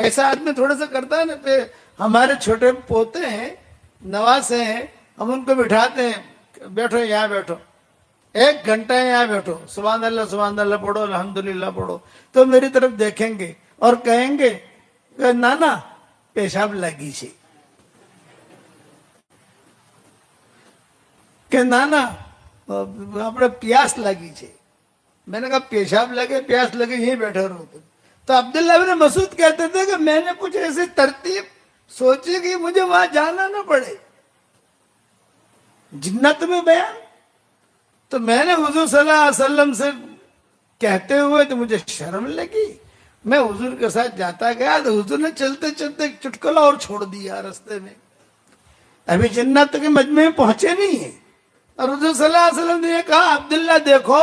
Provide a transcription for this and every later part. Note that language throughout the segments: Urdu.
ایسا آدمی تھوڑا سا کرتا ہے نا. پہ ہمارے چھوٹے پوتے ہیں، نواسے ہیں، ہم ان کو بٹھاتے ہیں، بیٹھو یہاں بیٹھو، 1 گھنٹہ یہاں بیٹھو، سبحان اللہ پڑھو، الحمدللہ پڑھو. تو میری طرف دیکھیں گے اور کہیں گے کہ نانا پیشاب لگی છે، کہ نانا આપણે پیاس لگی છે. میں نے کہا پیشاب لگے پیاس لگے یہیں بیٹھے رہو تم. تو عبداللہ بن مسعود کہتے تھے کہ میں نے کچھ ایسی ترتیب سوچی کہ مجھے وہاں جانا نہ پڑے. جنت میں بیان. تو میں نے حضور صلی اللہ علیہ وسلم سے کہتے ہوئے تو مجھے شرم لگی. میں حضور کے ساتھ جاتا گیا تو حضور نے چلتے چلتے ایک چٹکلا اور چھوڑ دیا رستے میں. ابھی جنت کے مجمع میں پہنچے نہیں ہیں اور حضور صلی اللہ علیہ وسلم نے یہ کہا عبداللہ دیکھو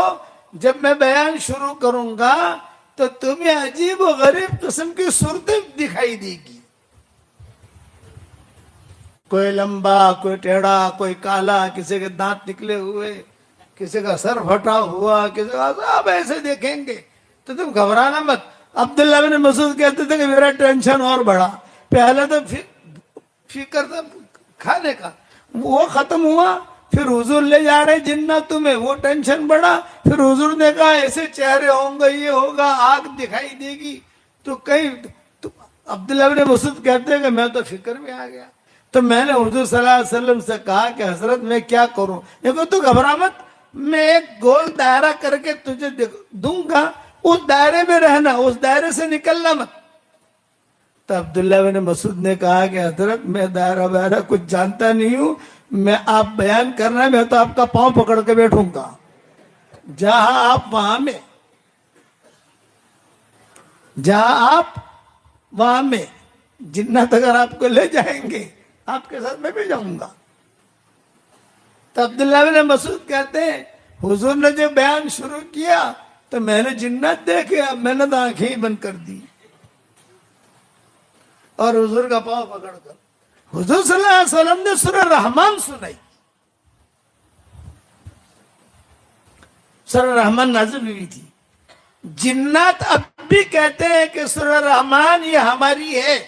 جب میں بیان شروع کروں گا تو تمہیں عجیب و غریب قسم کی صورتیں دکھائی دے گی. کوئی لمبا، کوئی ٹیڑھا، کوئی کالا، کسی کے دانت نکلے ہوئے، کسی کا سر پھٹا ہوا، کسی کا سب ایسے دیکھیں گے. تو تم گھبرانا مت. عبداللہ بن مسعود کہتے تھے کہ میرا ٹینشن اور بڑھا. پہلے تو فکر تھا کھانے کا، وہ ختم ہوا. پھر حضور لے جا رہے جنت میں، وہ ٹینشن بڑھا. پھر حضور نے کہا ایسے چہرے ہوں گے، یہ ہوگا، آگ دکھائی دے گی. تو کہیں عبداللہ بن مسعود کہتے ہیں کہ میں تو فکر میں آ گیا. تو میں نے حضور صلی اللہ علیہ وسلم سے کہا کہ حضرت میں کیا کروں؟ دیکھو تو گھبرا مت، میں ایک گول دائرہ کر کے تجھے دوں گا، اس دائرے میں رہنا، اس دائرے سے نکلنا مت. تو عبداللہ بن مسعود نے کہا کہ حضرت میں دائرہ کچھ جانتا نہیں ہوں، میں آپ بیان کرنا، میں تو آپ کا پاؤں پکڑ کے بیٹھوں گا. جہاں آپ وہاں میں، جہاں آپ وہاں میں. جنت اگر آپ کو لے جائیں گے آپ کے ساتھ میں بھی جاؤں گا. تو عبداللہ بن مسعود کہتے ہیں حضور نے جو بیان شروع کیا تو میں نے جنت دیکھے، میں نے تو آنکھیں ہی بند کر دی اور حضور کا پاؤں پکڑ کر حضور صلی اللہ علیہ وسلم نے سورہ رحمان سنائی. سورہ رحمان نازل ہوئی تھی. جنات اب بھی کہتے ہیں کہ سورہ رحمان یہ ہماری ہے.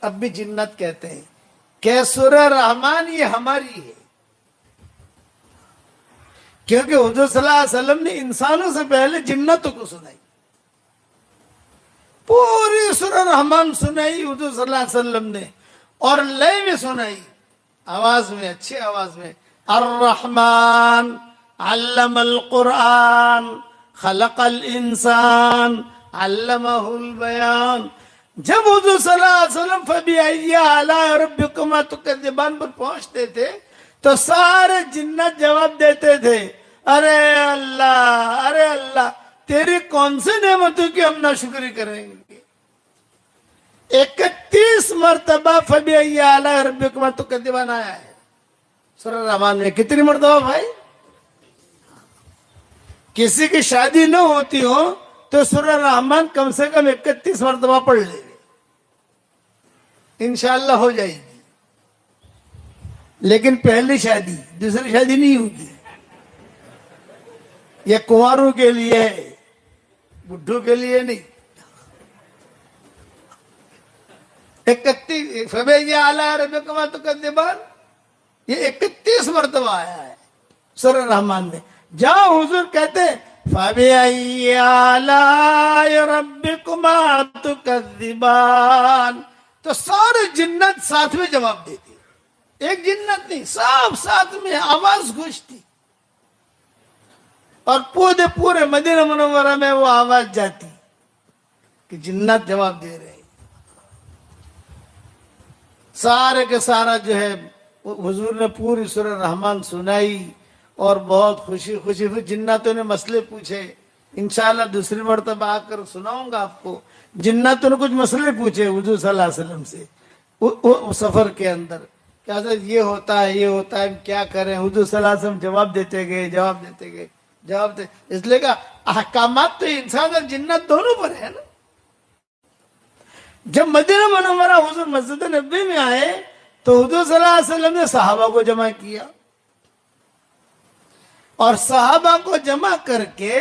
اب بھی جنت کہتے ہیں کہ سورہ رحمان یہ ہماری ہے، کیونکہ حضور صلی اللہ علیہ وسلم نے انسانوں سے پہلے جنتوں کو سنائی. پوری سورہ رحمان سنائی حضور صلی اللہ علیہ وسلم نے، اور لے میں سنائی، آواز میں، اچھی آواز میں. الرحمن علم القرآن خلق الانسان علمہ البیان. جب حضور صلی اللہ علیہ وسلم فَبِأَيِّ آلَاءِ رَبِّكُمَا تُكَذِّبَانِ پر پہنچتے تھے تو سارے جنات جواب دیتے تھے ارے اللہ تیری کون سی نعمتوں کی ہم ناشکری کریں گے. 31 مرتبہ فَبِأَيِّ آلَاءِ رَبِّكُمَا تُكَذِّبَانِ آیا ہے سورہ رحمان میں. کتنی مرتبہ بھائی؟ کسی کی شادی نہ ہوتی ہو تو سورہ رحمان کم سے کم 31 مرتبہ پڑھ لے، انشاءاللہ ہو جائے گی. لیکن پہلی شادی دوسری شادی نہیں ہوگی. یہ کنواروں کے لیے ہے، بڈھوں کے لیے نہیں. 31 فَبِأَيِّ آلَاءِ رَبِّكُمَا تُكَذِّبَانِ یہ 31 مرتبہ آیا ہے سورہ رحمان میں. جہاں حضور کہتے فَبِأَيِّ آلَاءِ رَبِّكُمَا تُكَذِّبَانِ تو سارے جنت ساتھ میں جواب دیتی. ایک جنت نہیں، سب ساتھ میں آواز گونجتی اور پورے مدینہ منورہ میں وہ آواز جاتی کہ جنت جواب دے رہے. سارے کے سارا جو ہے حضور نے پوری سورہ رحمان سنائی اور بہت خوشی پھر جناتوں نے مسئلے پوچھے. انشاءاللہ دوسری مرتبہ آ کر سناؤں گا آپ کو. جناتوں نے کچھ مسئلے پوچھے حضور صلی اللہ علیہ وسلم سے سفر کے اندر کہ حضرت یہ ہوتا ہے کیا کریں. حضور صلی اللہ علیہ وسلم جواب دیتے گئے. اس لیے کہ احکامات تو انسان اور جنات دونوں پر ہے نا. جب مدینہ منورہ حضور مسجد نبوی میں آئے تو حضور صلی اللہ علیہ وسلم نے صحابہ کو جمع کیا اور صحابہ کو جمع کر کے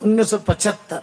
1975।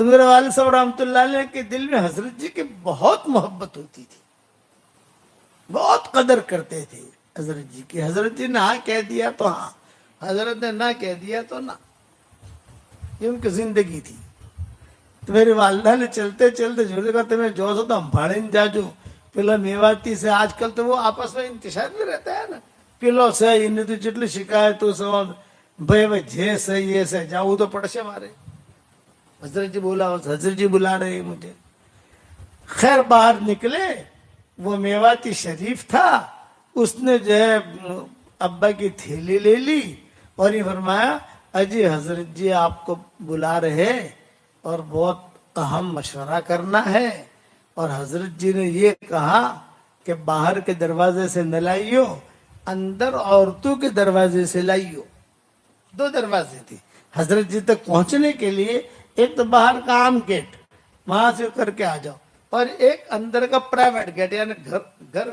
تو میرے والد صاحب رحمۃ اللہ علیہ کے دل میں حضرت جی کی بہت محبت ہوتی تھی، بہت قدر کرتے تھے حضرت جی کی. حضرت جی نے ہاں کہہ دیا تو ہاں، حضرت نے نہ کہہ دیا تو نہ. یہ ان کی زندگی تھی. تو میری والدہ نے چلتے چلتے جو کرتے میں جو سو تو ہم بھاڑے جاجو پیلا میواتی سے. آج کل تو وہ آپس میں انتشار بھی رہتا ہے نا، پیلو سے انہیں تو جتلی شکایت بھائی جے سے یہ سے جاؤ تو پڑشے مارے. حضرت جی بولا، حضرت جی بلا رہے ہیں مجھے. خیر باہر نکلے، وہ میواتی شریف تھا، اس نے جو ہے ابا کی تھیلی لے لی اور یہ فرمایا اجی حضرت جی آپ کو بلا رہے اور بہت اہم مشورہ کرنا ہے، اور حضرت جی نے یہ کہا کہ باہر کے دروازے سے نہ لائیو، اندر عورتوں کے دروازے سے لائیو. 2 دروازے تھے حضرت جی تک پہنچنے کے لیے. ایک تو باہر کا عام گیٹ، وہاں سے کر کے آ جاؤ، اور ایک اندر کا پرائیویٹ گیٹ، یعنی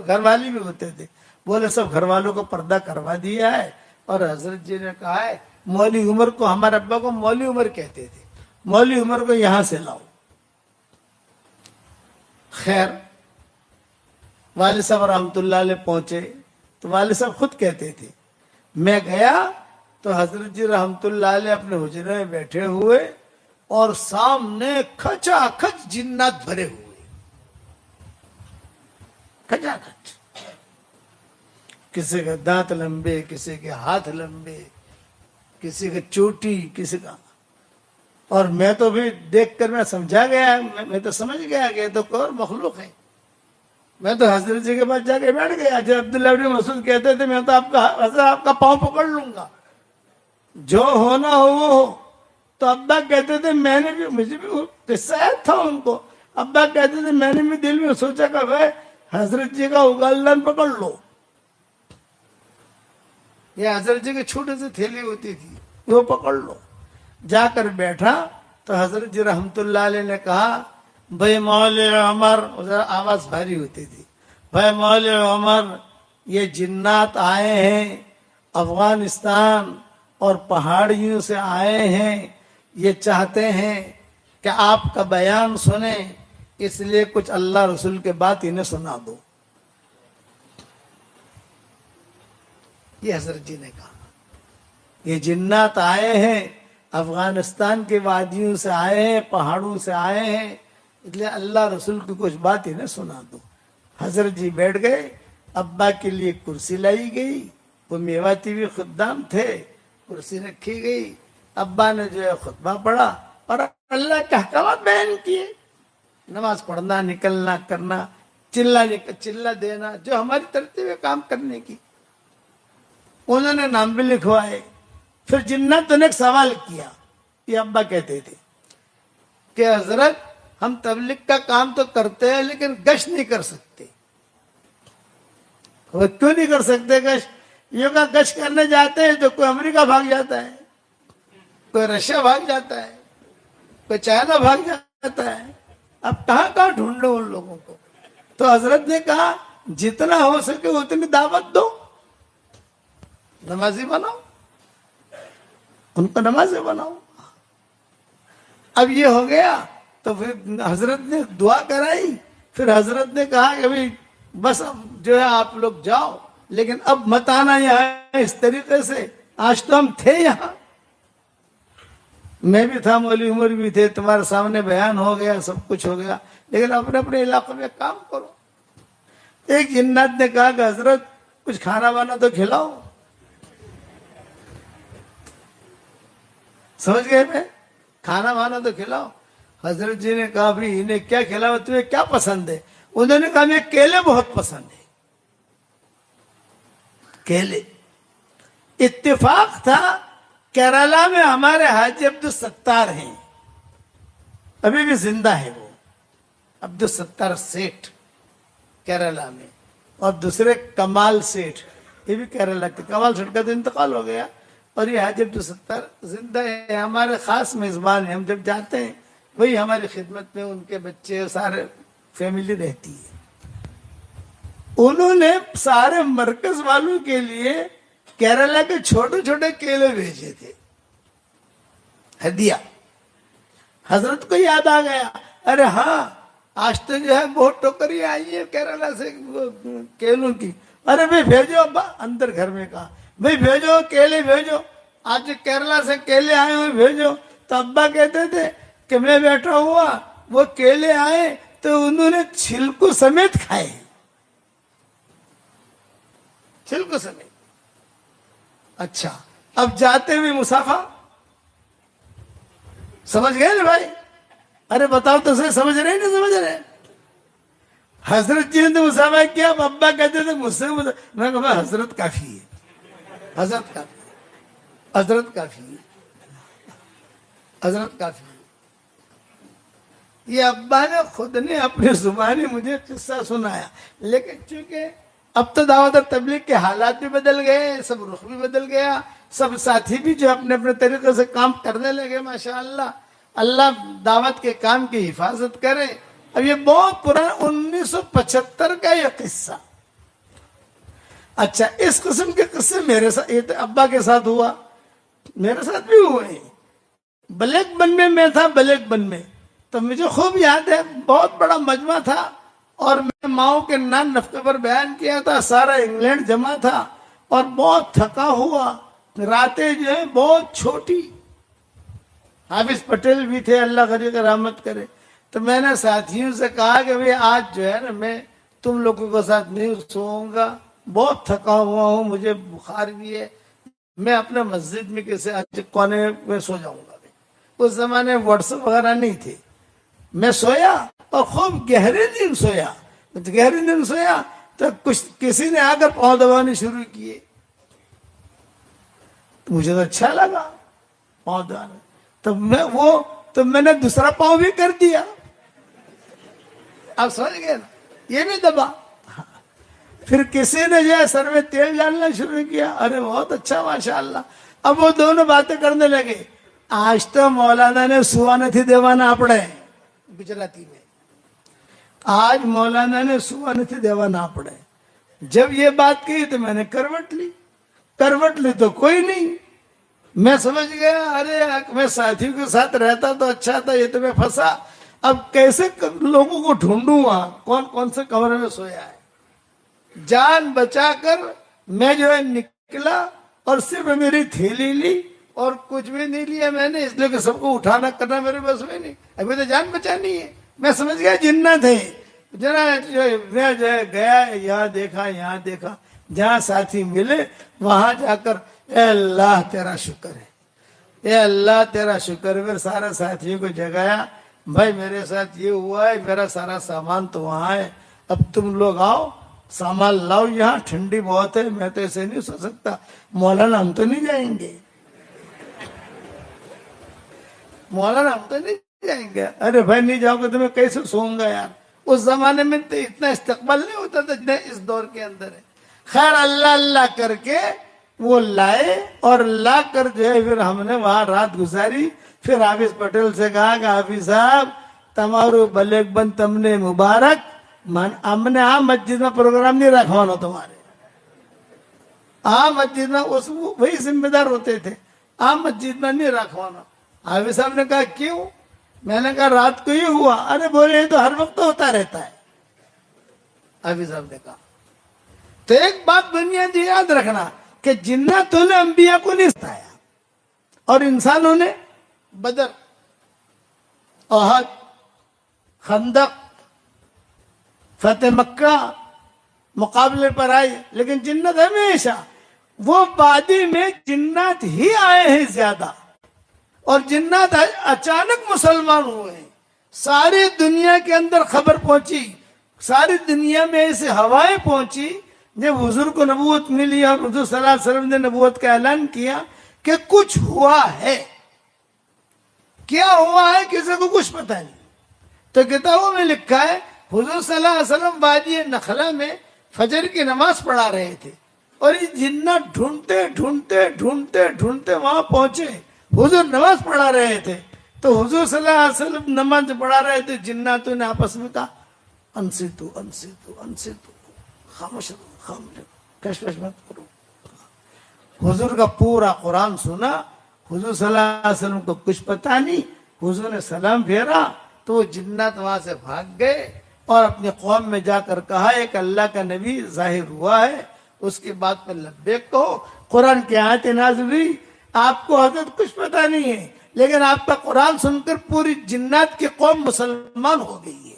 گھر والی بھی ہوتے تھے. بولے سب گھر والوں کو پردہ کروا دیا ہے. اور حضرت جی نے کہا ہے مولی عمر کو، ہمارے ابا کو مولی عمر کہتے تھے، مولی عمر کو یہاں سے لاؤ. خیر والد صاحب رحمۃ اللہ علیہ پہنچے تو والد صاحب خود کہتے تھے میں گیا تو حضرت جی رحمۃ اللہ علیہ اپنے حجرے میں بیٹھے ہوئے اور سامنے کھچا کھچ جنات بھرے ہوئے، کھچا کھچ. کسی کے دانت لمبے، کسی کے ہاتھ لمبے، کسی کے چوٹی، کسی کا. اور میں تو بھی دیکھ کر میں سمجھا گیا، میں تو سمجھ گیا کہ یہ تو کوئی مخلوق ہے. میں تو حضرت جی کے پاس جا کے بیٹھ گیا. جب عبداللہ بن مسعود کہتے تھے میں تو آپ کا پاؤں پکڑ لوں گا، جو ہونا ہو وہ ہو. تو ابا کہتے تھے میں نے بھی، مجھے بھی قصہ تھا ان کو. ابا کہتے تھے میں نے بھی دل میں سوچا کہ بھائی حضرت جی کا اگلن پکڑ لو. یہ حضرت جی کی چھوٹی سی تھیلی ہوتی تھی، وہ پکڑ لو. جا کر بیٹھا تو حضرت جی رحمت اللہ علیہ نے کہا بھائی مولا عمر، ذرا آواز بھاری ہوتی تھی، بھائی مولا عمر یہ جنات آئے ہیں افغانستان اور پہاڑیوں سے آئے ہیں، یہ چاہتے ہیں کہ آپ کا بیان سنیں، اس لیے کچھ اللہ رسول کے بات انہیں سنا دو. یہ حضرت جی نے کہا یہ جنات آئے ہیں افغانستان کے وادیوں سے آئے ہیں، پہاڑوں سے آئے ہیں، اس لیے اللہ رسول کی کچھ بات انہیں سنا دو. حضرت جی بیٹھ گئے. ابا کے لیے کرسی لائی گئی، وہ میواتی بھی خدام تھے، کرسی رکھی گئی. ابا نے جو ہے خطبہ پڑھا اور اللہ کے احکامات بیان کیے. نماز پڑھنا، نکلنا، کرنا، چلا دینا، جو ہماری ترتیب ہے کام کرنے کی. انہوں نے نام بھی لکھوائے. پھر جنات نے ایک سوال کیا، یہ ابا کہتے تھے کہ حضرت ہم تبلیغ کا کام تو کرتے ہیں لیکن گشت نہیں کر سکتے. وہ کیوں نہیں کر سکتے گشت؟ یہ کہ گشت کرنے جاتے ہیں تو کوئی امریکہ بھاگ جاتا ہے، کوئی رشیا بھاگ جاتا ہے، کوئی چائنا بھاگ جاتا ہے. اب کہاں کہاں ڈھونڈو ان لوگوں کو؟ تو حضرت نے کہا جتنا ہو سکے اتنی دعوت دو، نمازی بناؤ، ان کو نمازی بناؤ. اب یہ ہو گیا تو پھر حضرت نے دعا کرائی. پھر حضرت نے کہا کہ بھائی بس اب جو ہے آپ لوگ جاؤ، لیکن اب مت آنا یہاں اس طریقے سے. آج تو ہم تھے یہاں، میں بھی تھا، مولی عمر بھی تھے، تمہارے سامنے بیان ہو گیا، سب کچھ ہو گیا، لیکن اپنے اپنے علاقے میں کام کرو. ایک جنات نے کہا کہ حضرت کچھ کھانا وانا تو کھلاؤ. سمجھ گئے میں؟ کھانا وانا تو کھلاؤ. حضرت جی نے کہا بھی انہیں کیا کھلاؤ، تمہیں کیا پسند ہے؟ انہوں نے کہا مجھے کیلے بہت پسند ہے. کیلے. اتفاق تھا کیرالہ میں ہمارے حاجی عبدالستار ہیں، ابھی بھی زندہ ہے وہ، عبدالستار سیٹھ کیرالہ میں، اور دوسرے کمال سیٹھ، یہ بھی کیرالہ کے. کمال سیٹھ کا تو انتقال ہو گیا، اور یہ حاجی عبدالستار زندہ ہے، ہمارے خاص میزبان ہیں. ہم جب جاتے ہیں وہی ہماری خدمت میں ان کے بچے سارے فیملی رہتی ہے. انہوں نے سارے مرکز والوں کے لیے کیرالہ کے چھوٹے چھوٹے کیلے بھیجے تھے ہدیہ. حضرت کو یاد آ گیا، ارے ہاں آج تو جو ہے بہت ٹوکری آئی ہے کیرلا سے کیلوں کی، ارے بھائی بھیجو ابا، اندر گھر میں کہا بھائی بھیجو کیلے بھیجو، آج کیرلا سے کیلے آئے ہوئے بھیجو۔ تو ابا کہتے تھے کہ میں بیٹھا ہوا، وہ کیلے آئے تو انہوں نے چھلکو سمیت کھائے، چھلکو سمیت۔ اچھا اب جاتے ہوئے مسافہ سمجھ گئے نا بھائی؟ ارے بتاؤ تو صحیح، سمجھ رہے نہیں سمجھ رہے؟ حضرت جی نے تو مسافہ کیا، ابا کہتے تھے مجھ سے، میں کہا حضرت کافی ہے، حضرت کافی ہے، حضرت کافی ہے، حضرت کافی ہے۔ یہ ابا نے خود نے اپنی زبانی مجھے قصہ سنایا، لیکن چونکہ اب تو دعوت اور تبلیغ کے حالات بھی بدل گئے، سب رخ بھی بدل گیا، سب ساتھی بھی جو اپنے اپنے طریقے سے کام کرنے لگے، ماشاءاللہ، اللہ دعوت کے کام کی حفاظت کرے۔ اب یہ بہت پرانا 1975 کا یہ قصہ۔ اچھا اس قسم کے قصے میرے ساتھ، یہ ابا کے ساتھ ہوا، میرے ساتھ بھی ہوئے۔ بلیک بن میں تھا، بلیک بن میں تو مجھے خوب یاد ہے، بہت بڑا مجمع تھا اور میں ماؤں کے نان نفقے پر بیان کیا تھا، سارا انگلینڈ جمع تھا اور بہت تھکا ہوا، راتیں جو ہے بہت چھوٹی۔ حافظ پٹیل بھی تھے، اللہ غریق رحمت کرے۔ تو میں نے ساتھیوں سے کہا کہ بھئی آج جو ہے نا میں تم لوگوں کے ساتھ نہیں سوؤں گا، بہت تھکا ہوا ہوں، مجھے بخار بھی ہے، میں اپنے مسجد میں کسی کونے میں سو جاؤں گا۔ اس زمانے واٹس ایپ وغیرہ نہیں تھے۔ میں سویا اور خوب گہرے دن سویا، گہرے دن سویا تو کسی نے آ کر پاؤں دبانے شروع کیے، مجھے تو اچھا لگا پاؤں دبانے، تو میں نے دوسرا پاؤں بھی کر دیا۔ آپ سمجھ گئے نا، یہ بھی دبا۔ پھر کسی نے جو ہے سر میں تیل ڈالنا شروع کیا، ارے بہت اچھا ماشاءاللہ۔ اب وہ دونوں باتیں کرنے لگے، آج تو مولانا نے سوا نہیں دیوانا اپڑے، گجراتی میں آج مولانا نے سوا نہیں دیوانا اپڑے۔ جب یہ بات کہی تو میں نے کروٹ لی تو کوئی نہیں، میں سمجھ گیا ارے میں ساتھیوں کے ساتھ رہتا تو اچھا تھا، یہ تو میں پھنسا، اب کیسے لوگوں کو ڈھونڈوں وہاں کون کون سے کمرے میں سویا ہے۔ جان بچا کر میں جو ہے نکلا اور صرف میری تھیلی لی اور کچھ بھی نہیں لیا میں نے، اس لیے کہ سب کو اٹھانا کرنا میرے بس میں نہیں، ابھی تو جان بچانی ہے۔ میں سمجھ گیا جنات ہے، میں جو ہے گیا، یہاں دیکھا، جہاں ساتھی ملے وہاں جا کر اے اللہ تیرا شکر ہے، اے اللہ تیرا شکر ہے۔ پھر سارے ساتھیوں کو جگایا، بھائی میرے ساتھ یہ ہوا ہے، میرا سارا سامان تو وہاں ہے، اب تم لوگ آؤ سامان لاؤ، یہاں ٹھنڈی بہت ہے، میں تو ایسے نہیں سو سکتا، مولانا ہم تو نہیں جائیں گے، مولانا ہم تو نہیں جائیں گے۔ ارے بھائی نہیں جاؤ گے تو میں کیسے سوؤں گا یار؟ اس زمانے میں تو اتنا استقبال نہیں ہوتا تھا جتنا اس دور کے اندر ہے۔ خیر اللہ اللہ کر کے وہ لائے اور لا کر جو ہے پھر ہم نے وہاں رات گزاری۔ پھر حافظ پٹیل سے کہا کہ حافظ صاحب تمہارو بلیک بند تم نے مبارک، ہم نے مسجد میں پروگرام نہیں رکھوانا تمہارے، مسجد میں وہی ذمہ دار ہوتے تھے، مسجد میں نہیں رکھوانا۔ حافظ صاحب نے کہا کیوں؟ میں نے کہا رات کو ہی ہوا۔ ارے بولے تو ہر وقت ہوتا رہتا ہے، حافظ صاحب نے کہا۔ تو ایک بات بنیادی یاد رکھنا کہ جناتوں نے انبیاء کو نہیں ستایا اور انسانوں نے بدر، احد، خندق، فتح مکہ مقابلے پر آئی، لیکن جنات ہمیشہ وہ وادی میں جنات ہی آئے ہیں زیادہ، اور جنات اچانک مسلمان ہوئے ہیں۔ ساری دنیا کے اندر خبر پہنچی، ساری دنیا میں ایسے ہوائیں پہنچی جب حضور کو نبوت ملی اور حضور صلی اللہ علیہ وسلم نے نبوت کا اعلان کیا کہ کچھ ہوا ہے۔ کیا ہوا ہے کسی کو کچھ پتہ نہیں۔ تو کتابوں میں لکھا ہے حضور صلی اللہ علیہ وسلم وادی نخلا میں فجر کی نماز پڑھا رہے تھے اور یہ جنات ڈھونڈتے وہاں پہنچے۔ حضور نماز پڑھا رہے تھے تو حضور صلی اللہ علیہ وسلم نماز پڑھا رہے تھے، جناتوں نے آپس میں کہا انصتو خاموش کشمش مت کرو۔ حضور کا پورا قرآن سنا، حضور صلی اللہ علیہ وسلم کو کچھ پتا نہیں، حضور نے سلام پھیرا تو وہ جنات وہاں سے بھاگ گئے اور اپنی قوم میں جا کر کہا ایک اللہ کا نبی ظاہر ہوا ہے، اس کی بات پر لبیک کہو۔ قرآن کی آیت نازل ہوئی، آپ کو حضرت کچھ پتہ نہیں ہے، لیکن آپ کا قرآن سن کر پوری جنات کی قوم مسلمان ہو گئی ہے۔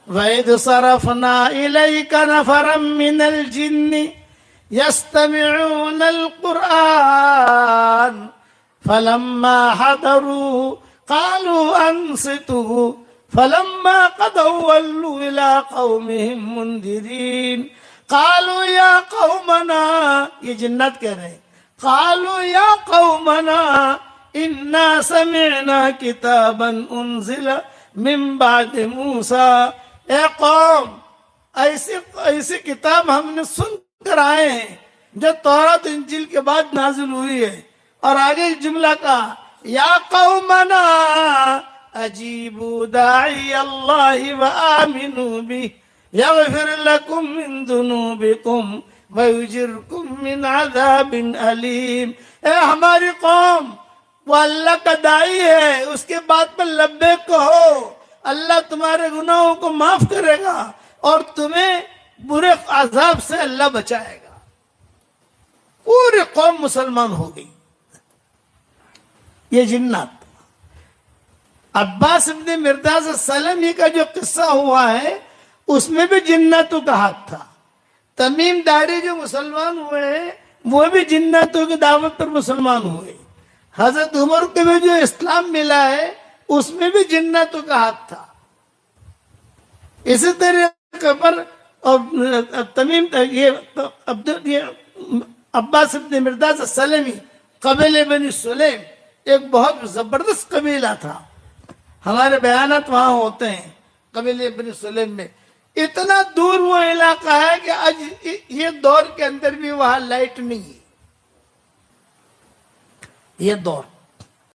وَإِذْ صَرَفْنَا إِلَيْكَ نَفَرًا مِّنَ الْجِنِّ يَسْتَمِعُونَ الْقُرْآنَ فَلَمَّا حَضَرُوا قَالُوا أَنصِتُوا فَلَمَّا قَضَوْا وَلُّوا إِلَىٰ قَوْمِهِمْ مُنذِرِينَ قَالُوا يَا قَوْمَنَا، یہ جنات کہہ رہے ہیں، قَالُوا يَا قَوْمَنَا إِنَّا سَمِعْنَا كِتَابًا أُنزِلَ مِن بَعْدِ مُوسَىٰ، اے قوم ایسی کتاب ہم نے سن کر آئے ہیں جو تورات انجیل کے بعد نازل ہوئی ہے۔ اور آگے جملہ کا یا قومنا اجیبوا داعی اللہ وآمنوا بہ یغفر لکم من ذنوبکم ویجرکم من عذاب علیم، اے ہماری قوم وہ اللہ کا داعی ہے، اس کے بعد پر لبیک کہو، اللہ تمہارے گناہوں کو معاف کرے گا اور تمہیں برے عذاب سے اللہ بچائے گا۔ پوری قوم مسلمان ہو گئی۔ یہ جنات عباس ابن مرداس السلمی کا جو قصہ ہوا ہے اس میں بھی جناتوں کا ہاتھ تھا۔ تمیم داری جو مسلمان ہوئے ہیں وہ بھی جناتوں کی دعوت پر مسلمان ہوئے۔ حضرت عمر کو بھی جو اسلام ملا ہے اس میں بھی جناتوں کا ہاتھ تھا۔ اسی طرح پر تمیم یہ عباس ابن مرداس السلمی قبیلہ بنی سلیم ایک بہت زبردست قبیلہ تھا، ہمارے بیانات وہاں ہوتے ہیں۔ قبیلہ بنی سلیم میں اتنا دور وہ علاقہ ہے کہ آج یہ دور کے اندر بھی وہاں لائٹ نہیں ہے، یہ دور